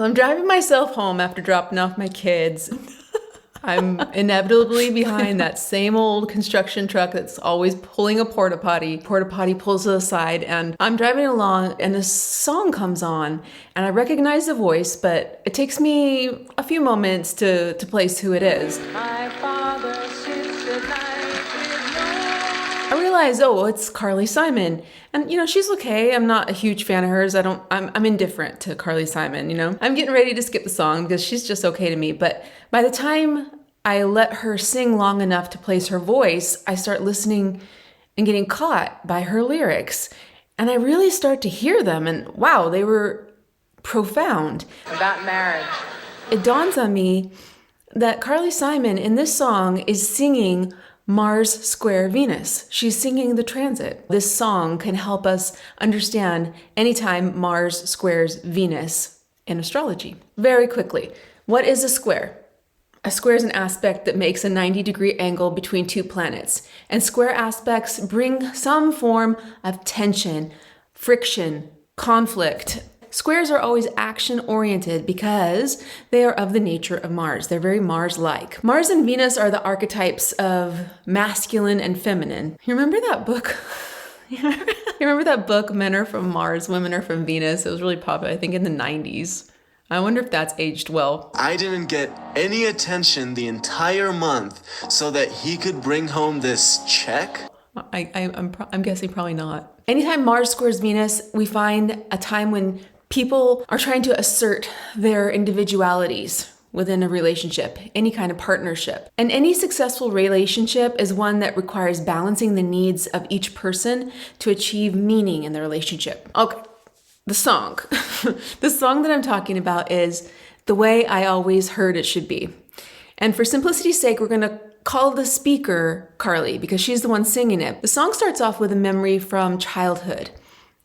I'm driving myself home after dropping off my kids. I'm inevitably behind that same old construction truck that's always pulling a porta potty. Porta potty pulls to the side, and I'm driving along, and this song comes on, and I recognize the voice, but it takes me a few moments to place who it is. My father sits at night with no... I realize, oh, it's Carly Simon. And, she's okay. I'm not a huge fan of hers. I'm indifferent to Carly Simon, I'm getting ready to skip the song because she's just okay to me. But by the time I let her sing long enough to place her voice, I start listening and getting caught by her lyrics. And I really start to hear them. And wow, they were profound. About marriage. It dawns on me that Carly Simon in this song is singing Mars square Venus. She's singing the transit. This song can help us understand anytime Mars squares Venus in astrology. Very quickly, what is a square? A square is an aspect that makes a 90-degree angle between two planets. And square aspects bring some form of tension, friction, conflict. Squares are always action-oriented because they are of the nature of Mars. They're very Mars-like. Mars and Venus are the archetypes of masculine and feminine. You remember that book? You remember that book, Men Are From Mars, Women Are From Venus? It was really popular, I think, in the 90s. I wonder if that's aged well. I didn't get any attention the entire month so that he could bring home this check? I'm guessing probably not. Anytime Mars squares Venus, we find a time when people are trying to assert their individualities within a relationship, any kind of partnership. And any successful relationship is one that requires balancing the needs of each person to achieve meaning in the relationship. Okay, the song. The song that I'm talking about is The Way I Always Heard It Should Be. And for simplicity's sake, we're going to call the speaker Carly because she's the one singing it. The song starts off with a memory from childhood.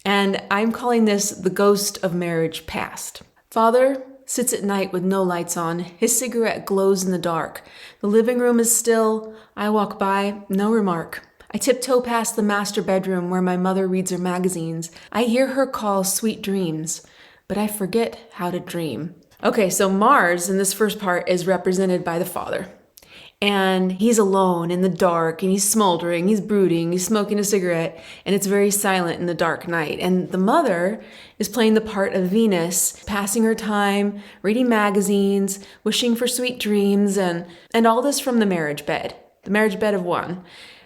And I'm calling this The Ghost of Marriage Past. Father sits at night with no lights on. His cigarette glows in the dark. The living room is still. I walk by, no remark. I tiptoe past the master bedroom where my mother reads her magazines. I hear her call sweet dreams, but I forget how to dream. Okay, so Mars in this first part is represented by the father. And he's alone in the dark, and he's smoldering, he's brooding, he's smoking a cigarette, and it's very silent in the dark night. And the mother is playing the part of Venus, passing her time, reading magazines, wishing for sweet dreams, and all this from the marriage bed of one.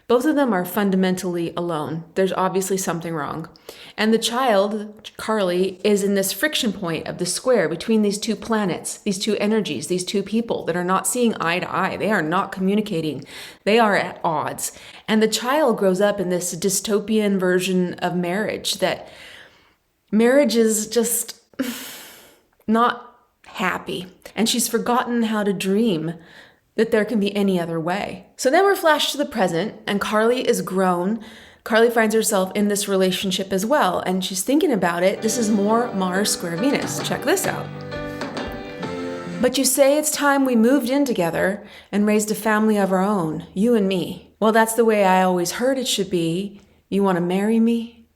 Both of them are fundamentally alone. There's obviously something wrong. And the child, Carly, is in this friction point of the square between these two planets, these two energies, these two people that are not seeing eye to eye. They are not communicating. They are at odds. And the child grows up in this dystopian version of marriage, that marriage is just not happy. And she's forgotten how to dream that there can be any other way. So then we're flashed to the present, and Carly is grown. Carly finds herself in this relationship as well, and she's thinking about it. This is more Mars square Venus. Check this out. But you say it's time we moved in together and raised a family of our own, you and me. Well, that's the way I always heard it should be. You want to marry me?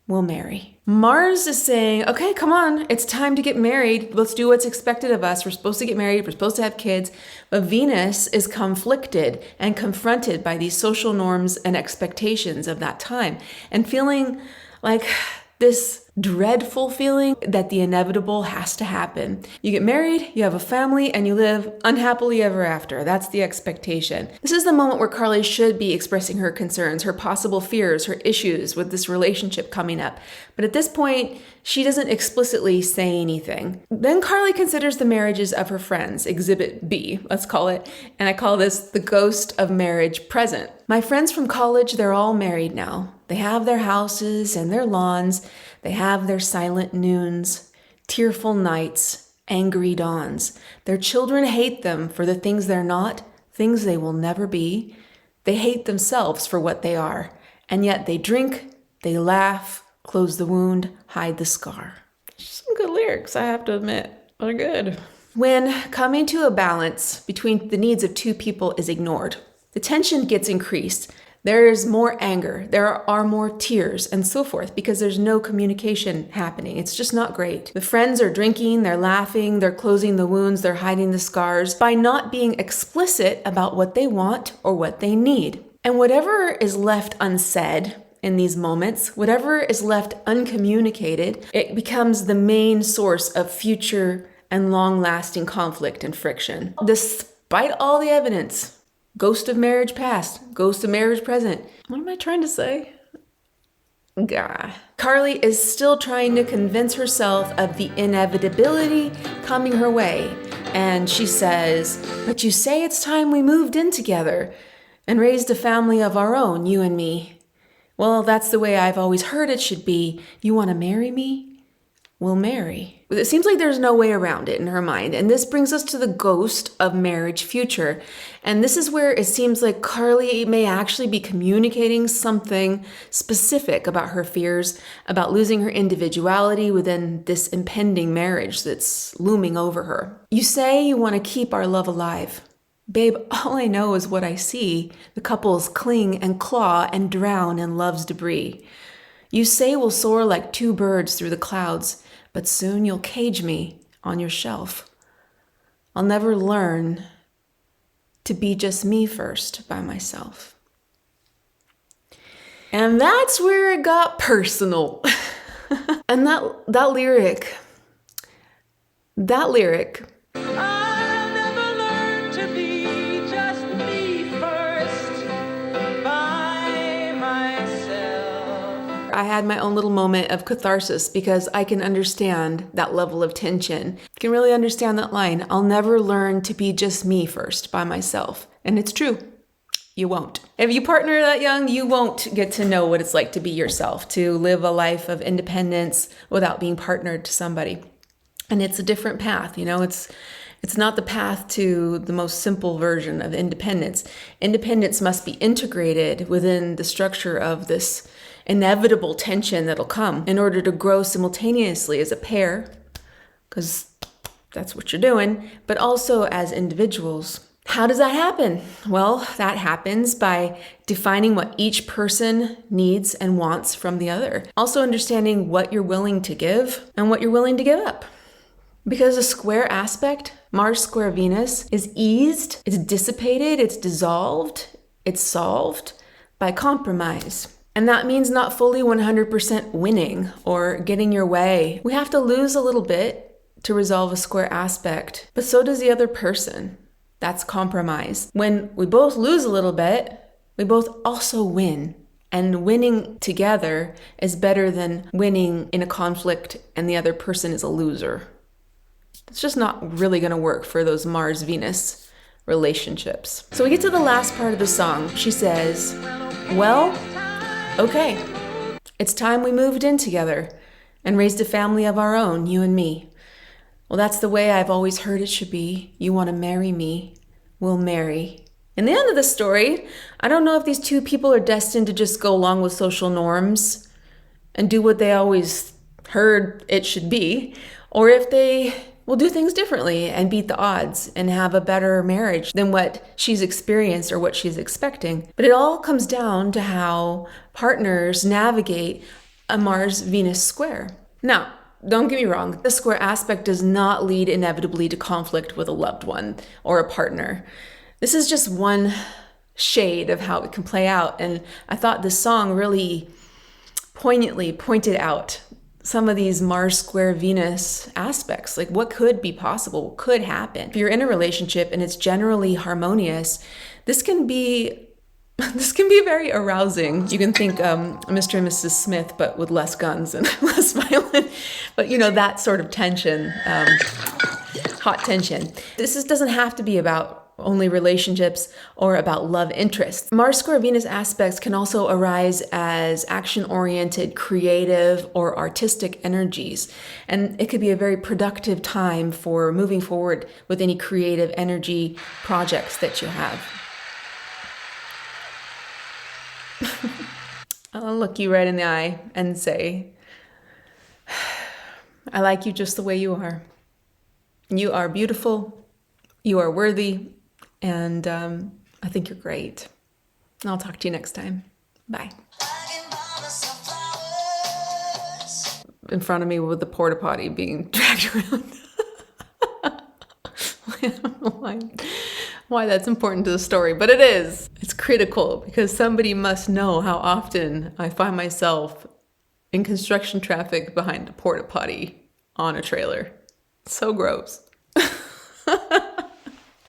We'll marry. Mars is saying, okay, come on, it's time to get married. Let's do what's expected of us. We're supposed to get married. We're supposed to have kids. But Venus is conflicted and confronted by these social norms and expectations of that time, and feeling like this dreadful feeling that the inevitable has to happen. You get married, you have a family, and you live unhappily ever after. That's the expectation. This is the moment where Carly should be expressing her concerns, her possible fears, her issues with this relationship coming up. But at this point, she doesn't explicitly say anything. Then Carly considers the marriages of her friends, Exhibit B, let's call it, and I call this the ghost of marriage present. My friends from college, they're all married now. They have their houses and their lawns. They have their silent noons, tearful nights, angry dawns. Their children hate them for the things they're not, things they will never be. They hate themselves for what they are. And yet they drink, they laugh, close the wound, hide the scar. Some good lyrics, I have to admit. They're good. When coming to a balance between the needs of two people is ignored, the tension gets increased. There's more anger, there are more tears, and so forth, because there's no communication happening. It's just not great. The friends are drinking, they're laughing, they're closing the wounds, they're hiding the scars by not being explicit about what they want or what they need. And whatever is left unsaid in these moments, whatever is left uncommunicated, it becomes the main source of future and long-lasting conflict and friction. Despite all the evidence, ghost of marriage past, ghost of marriage present. What am I trying to say? Gah. Carly is still trying to convince herself of the inevitability coming her way. And she says, "But you say it's time we moved in together and raised a family of our own, you and me. Well, that's the way I've always heard it should be. You want to marry me? We'll marry." It seems like there's no way around it in her mind. And this brings us to the ghost of marriage future. And this is where it seems like Carly may actually be communicating something specific about her fears, about losing her individuality within this impending marriage that's looming over her. "You say you want to keep our love alive. Babe, all I know is what I see. The couples cling and claw and drown in love's debris. You say we'll soar like two birds through the clouds, but soon you'll cage me on your shelf. I'll never learn to be just me first by myself." And that's where it got personal. And that lyric, I'll never learn to be just me first by myself. I had my own little moment of catharsis because I can understand that level of tension. I can really understand that line. I'll never learn to be just me first by myself. And it's true. You won't. If you partner that young, you won't get to know what it's like to be yourself, to live a life of independence without being partnered to somebody. And it's a different path, you know, it's not the path to the most simple version of independence. Independence must be integrated within the structure of this inevitable tension that'll come in order to grow simultaneously as a pair, because that's what you're doing, but also as individuals. How does that happen? Well, that happens by defining what each person needs and wants from the other. Also understanding what you're willing to give and what you're willing to give up. Because a square aspect, Mars square Venus, is eased, it's dissipated, it's dissolved, it's solved by compromise. And that means not fully 100% winning or getting your way. We have to lose a little bit to resolve a square aspect, but so does the other person. That's compromise. When we both lose a little bit, we both also win. And winning together is better than winning in a conflict and the other person is a loser. It's just not really going to work for those Mars-Venus relationships. So we get to the last part of the song. She says, "Well, okay, it's time we moved in together and raised a family of our own, you and me. Well, that's the way I've always heard it should be. You want to marry me, we'll marry." In the end of the story, I don't know if these two people are destined to just go along with social norms and do what they always heard it should be, or if they will do things differently and beat the odds and have a better marriage than what she's experienced or what she's expecting. But it all comes down to how partners navigate a Mars-Venus square. Now, don't get me wrong, the square aspect does not lead inevitably to conflict with a loved one or a partner. This is just one shade of how it can play out. And I thought this song really poignantly pointed out some of these Mars square Venus aspects, like what could be possible, what could happen. If you're in a relationship and it's generally harmonious, this can be very arousing. You can think Mr. and Mrs. Smith, but with less guns and less violent. But you know, that sort of tension, hot tension. This doesn't have to be about only relationships or about love interests. Mars square Venus aspects can also arise as action-oriented, creative, or artistic energies. And it could be a very productive time for moving forward with any creative energy projects that you have. I'll look you right in the eye and say, I like you just the way you are. You are beautiful, you are worthy, and I think you're great. I'll talk to you next time. Bye. In front of me with the porta potty being dragged around. I don't know why that's important to the story, but it is. It's critical because somebody must know how often I find myself in construction traffic behind a porta potty on a trailer. So gross.